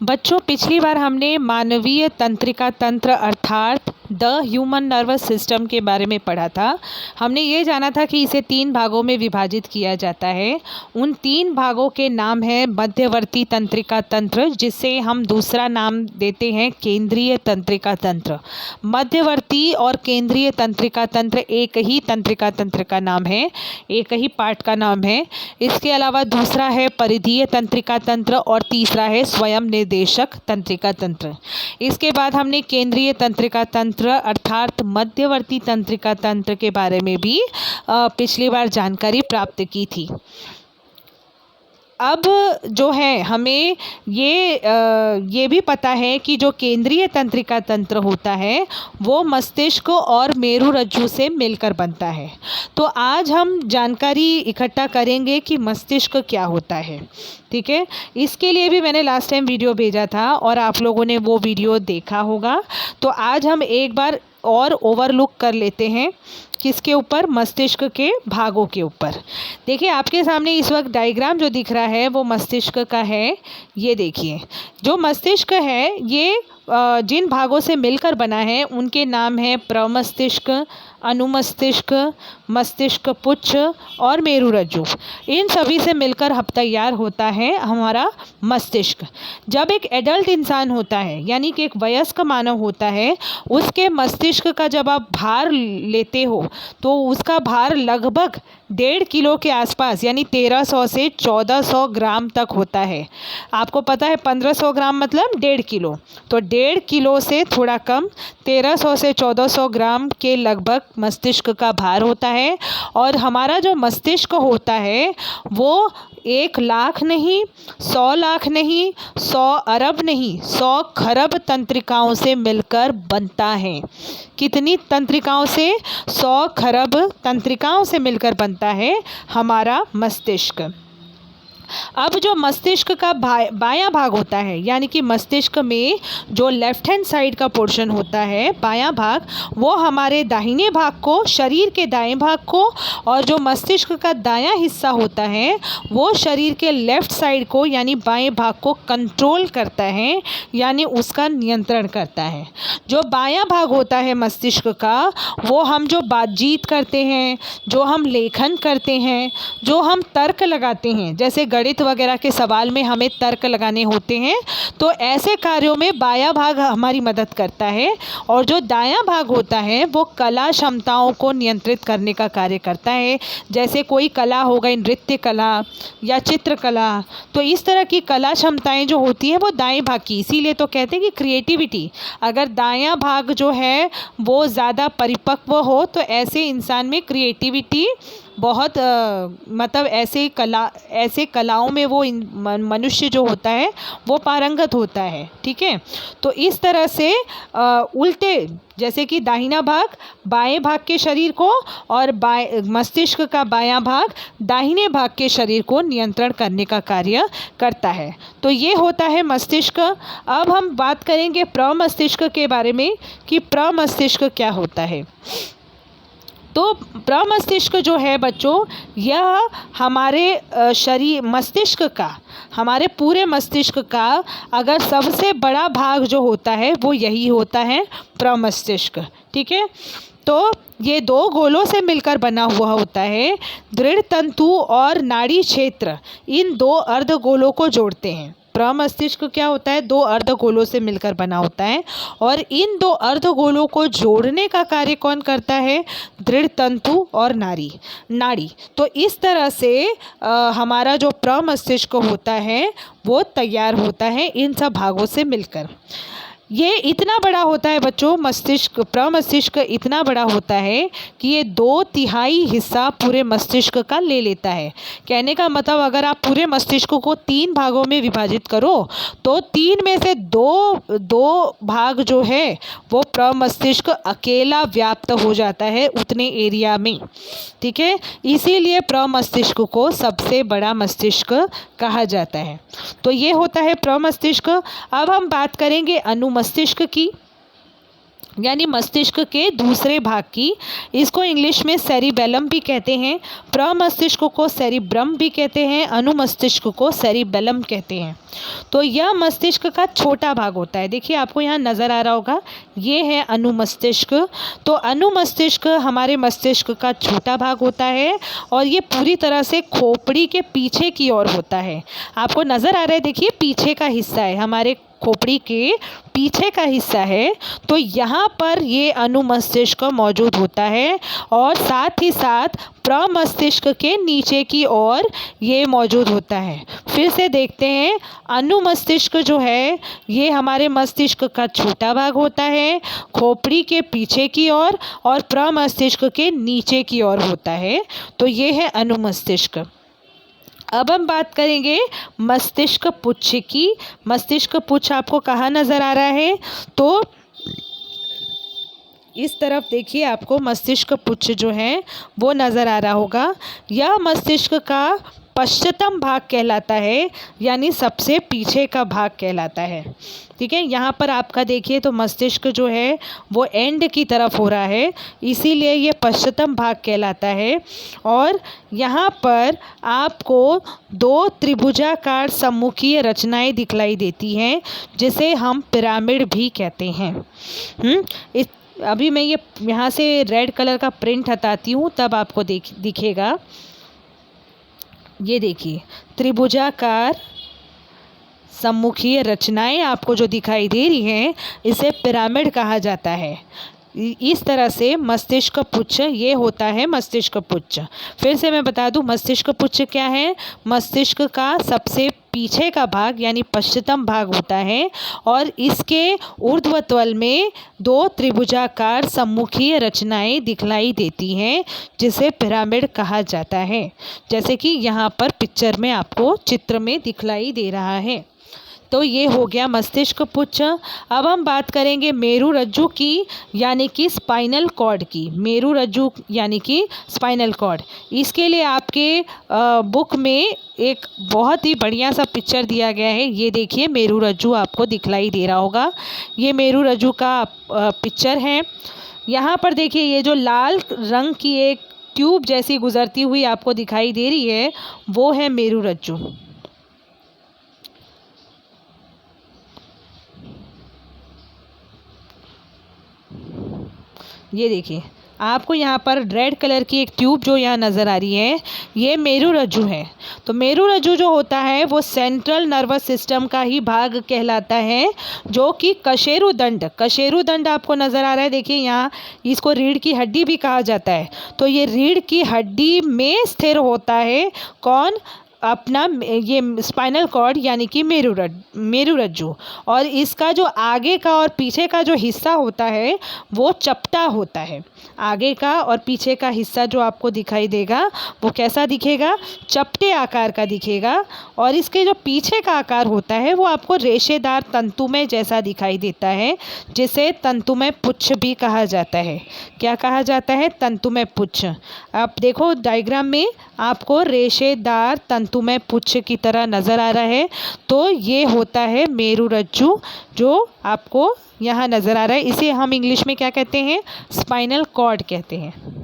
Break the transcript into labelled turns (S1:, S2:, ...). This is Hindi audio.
S1: बच्चों, पिछली बार हमने मानवीय तंत्रिका तंत्र अर्थात द ह्यूमन नर्वस सिस्टम के बारे में पढ़ा था। हमने ये जाना था कि इसे 3 भागों में विभाजित किया जाता है। उन 3 भागों के नाम है मध्यवर्ती तंत्रिका तंत्र, जिसे हम दूसरा नाम देते हैं केंद्रीय तंत्रिका तंत्र। मध्यवर्ती और केंद्रीय तंत्रिका तंत्र एक ही तंत्रिका तंत्र का नाम है, एक ही पार्ट का नाम है। इसके अलावा दूसरा है परिधीय तंत्रिका तंत्र और तीसरा है स्वयं निर्देशक तंत्रिका तंत्र। इसके बाद हमने केंद्रीय तंत्रिका तंत्र अर्थात मध्यवर्ती तंत्रिका तंत्र के बारे में भी पिछली बार जानकारी प्राप्त की थी। अब जो है हमें ये भी पता है कि जो केंद्रीय तंत्रिका तंत्र होता है वो मस्तिष्क और मेरुरज्जु से मिलकर बनता है। तो आज हम जानकारी इकट्ठा करेंगे कि मस्तिष्क क्या होता है। ठीक है, इसके लिए भी मैंने लास्ट टाइम वीडियो भेजा था और आप लोगों ने वो वीडियो देखा होगा। तो आज हम एक बार और ओवरलुक कर लेते हैं किसके ऊपर, मस्तिष्क के भागों के ऊपर। देखिए आपके सामने इस वक्त डायग्राम जो दिख रहा है वो मस्तिष्क का है। ये देखिए जो मस्तिष्क है ये जिन भागों से मिलकर बना है उनके नाम है प्रमस्तिष्क, अनुमस्तिष्क, मस्तिष्क पुच्छ और मेरुरज्जु। इन सभी से मिलकर तैयार होता है हमारा मस्तिष्क। जब एक एडल्ट इंसान होता है यानी कि एक वयस्क मानव होता है, उसके मस्तिष्क का जब आप भार लेते हो तो उसका भार लगभग 1.5 किलो के आसपास यानी 1300 से 1400 ग्राम तक होता है। आपको पता है 1500 ग्राम मतलब 1.5 किलो, तो 1.5 किलो से थोड़ा कम 1300 से 1400 ग्राम के लगभग मस्तिष्क का भार होता है। और हमारा जो मस्तिष्क होता है वो 1 लाख नहीं, 100 लाख नहीं, 100 अरब नहीं, 100 खरब तंत्रिकाओं से मिलकर बनता है। कितनी तंत्रिकाओं से? 100 खरब तंत्रिकाओं से मिलकर बनता है हमारा मस्तिष्क। अब जो मस्तिष्क का बायां भाग होता है यानी कि मस्तिष्क में जो लेफ्ट हैंड साइड का पोर्शन होता है बायां भाग, वो हमारे दाहिने भाग को, शरीर के दाएं भाग को, और जो मस्तिष्क का दायां हिस्सा होता है वो शरीर के लेफ्ट साइड को यानी बाएं भाग को कंट्रोल करता है यानी उसका नियंत्रण करता है। जो बायां भाग होता है मस्तिष्क का वो हम जो बातचीत करते हैं, जो हम लेखन करते हैं, जो हम तर्क लगाते हैं, जैसे गणित वगैरह के सवाल में हमें तर्क लगाने होते हैं, तो ऐसे कार्यों में बायां भाग हमारी मदद करता है। और जो दायां भाग होता है वो कला क्षमताओं को नियंत्रित करने का कार्य करता है। जैसे कोई कला हो गई, नृत्य कला या चित्रकला, तो इस तरह की कला क्षमताएं जो होती हैं वो दाएं भाग की। इसीलिए तो कहते हैं कि क्रिएटिविटी, अगर दायां भाग जो है वो ज़्यादा परिपक्व हो तो ऐसे इंसान में क्रिएटिविटी बहुत मतलब ऐसे कलाओं में वो मनुष्य जो होता है वो पारंगत होता है। ठीक है, तो इस तरह से उल्टे, जैसे कि दाहिना भाग बाएं भाग के शरीर को और मस्तिष्क का बायां भाग दाहिने भाग के शरीर को नियंत्रण करने का कार्य करता है। तो ये होता है मस्तिष्क। अब हम बात करेंगे प्रमस्तिष्क के बारे में कि प्रमस्तिष्क क्या होता है। तो प्रमस्तिष्क जो है बच्चों, यह हमारे शरीर मस्तिष्क का, हमारे पूरे मस्तिष्क का अगर सबसे बड़ा भाग जो होता है वो यही होता है, प्रमस्तिष्क। ठीक है, तो ये 2 गोलों से मिलकर बना हुआ होता है। दृढ़ तंतु और नाड़ी क्षेत्र इन 2 अर्धगोलों को जोड़ते हैं। प्रमस्तिष्क क्या होता है? 2 अर्धगोलों से मिलकर बना होता है और इन 2 अर्धगोलों को जोड़ने का कार्य कौन करता है? दृढ़ तंतु और नाड़ी। तो इस तरह से हमारा जो प्रमस्तिष्क होता है वो तैयार होता है इन सब भागों से मिलकर। ये इतना बड़ा होता है बच्चों, प्रमस्तिष्क इतना बड़ा होता है कि ये 2/3 हिस्सा पूरे मस्तिष्क का ले लेता है। कहने का मतलब अगर आप पूरे मस्तिष्क को 3 भागों में विभाजित करो तो 3 में से 2 भाग जो है वो प्रमस्तिष्क अकेला व्याप्त हो जाता है उतने एरिया में। ठीक है, इसीलिए प्रमस्तिष्क को सबसे बड़ा मस्तिष्क कहा जाता है। तो ये होता है प्रमस्तिष्क। अब हम बात करेंगे अनुमस्तिष्क की। यानी मस्तिष्क के दूसरे भाग की। इसको इंग्लिश में सेरिबेलम भी कहते हैं। प्रमस्तिष्क को सेरिब्रम भी कहते हैं, अनुमस्तिष्क को सेरिबेलम कहते हैं। तो यह मस्तिष्क का छोटा भाग होता है। देखिए आपको यहाँ नज़र आ रहा होगा, ये है अनुमस्तिष्क। तो अनुमस्तिष्क हमारे मस्तिष्क का छोटा भाग होता है और ये पूरी तरह से खोपड़ी के पीछे की ओर होता है। आपको नज़र आ रहा है, देखिए पीछे का हिस्सा है, हमारे खोपड़ी के पीछे का हिस्सा है। तो यहाँ पर ये अनुमस्तिष्क मौजूद होता है और साथ ही साथ प्रमस्तिष्क के नीचे की ओर ये मौजूद होता है। फिर से देखते हैं, अनुमस्तिष्क जो है ये हमारे मस्तिष्क का छोटा भाग होता है, खोपड़ी के पीछे की ओर और प्रमस्तिष्क के नीचे की ओर होता है। तो ये है अनुमस्तिष्क। अब हम बात करेंगे मस्तिष्क पुच्छ की। मस्तिष्क पुच्छ आपको कहाँ नज़र आ रहा है? तो इस तरफ देखिए, आपको मस्तिष्क पुच्छ जो है वो नज़र आ रहा होगा। यह मस्तिष्क का पश्चिमतम भाग कहलाता है, यानी सबसे पीछे का भाग कहलाता है। ठीक है, यहाँ पर आपका देखिए तो मस्तिष्क जो है वो एंड की तरफ हो रहा है, इसीलिए ये पश्चिमतम भाग कहलाता है। और यहाँ पर आपको दो त्रिभुजाकार सम्मुखीय रचनाएं दिखलाई देती हैं, जिसे हम पिरामिड भी कहते हैं। अभी मैं ये यहाँ से रेड कलर का प्रिंट हटाती हूँ, तब आपको दिखेगा। ये देखिए, त्रिभुजाकार सम्मुखीय रचनाएं आपको जो दिखाई दे रही हैं, इसे पिरामिड कहा जाता है। इस तरह से मस्तिष्क पुच्छ ये होता है मस्तिष्क पुच्छ। फिर से मैं बता दूं, मस्तिष्क पुच्छ क्या है? मस्तिष्क का सबसे पीछे का भाग यानी पश्चिमतम भाग होता है और इसके ऊर्ध्वतल में दो त्रिभुजाकार सम्मुखीय रचनाएं दिखलाई देती हैं, जिसे पिरामिड कहा जाता है। जैसे कि यहाँ पर पिक्चर में आपको चित्र में दिखलाई दे रहा है। तो ये हो गया मस्तिष्क पुच्छ। अब हम बात करेंगे मेरुरज्जु की, यानी कि स्पाइनल कॉर्ड की। मेरुरज्जु यानी कि स्पाइनल कॉर्ड, इसके लिए आपके बुक में एक बहुत ही बढ़िया सा पिक्चर दिया गया है। ये देखिए, मेरुरज्जु आपको दिखलाई दे रहा होगा। ये मेरुरज्जु का पिक्चर है। यहाँ पर देखिए, ये जो लाल रंग की एक ट्यूब जैसी गुजरती हुई आपको दिखाई दे रही है, वो है मेरुरज्जु। ये देखिए, आपको यहाँ पर रेड कलर की एक ट्यूब जो यहाँ नज़र आ रही है, ये मेरुरज्जु है। तो मेरुरज्जु जो होता है वो सेंट्रल नर्वस सिस्टम का ही भाग कहलाता है, जो कि कशेरुदंड आपको नज़र आ रहा है। देखिए यहाँ, इसको रीढ़ की हड्डी भी कहा जाता है। तो ये रीढ़ की हड्डी में स्थिर होता है कौन? अपना ये स्पाइनल कॉर्ड यानी कि मेरुरज्जु। और इसका जो आगे का और पीछे का जो हिस्सा होता है वो चपटा होता है। आगे का और पीछे का हिस्सा जो आपको दिखाई देगा वो कैसा दिखेगा? चपटे आकार का दिखेगा। और इसके जो पीछे का आकार होता है वो आपको रेशेदार तंतुमय जैसा दिखाई देता है, जिसे तंतुमय पुच्छ भी कहा जाता है। क्या कहा जाता है? तंतुमय पुच्छ। आप देखो डायग्राम में, आपको रेशेदार तंतुमय पुच्छ की तरह नज़र आ रहा है। तो ये होता है मेरुरज्जु, जो आपको यहाँ नज़र आ रहा है। इसे हम इंग्लिश में क्या कहते हैं? स्पाइनल कॉर्ड कहते हैं।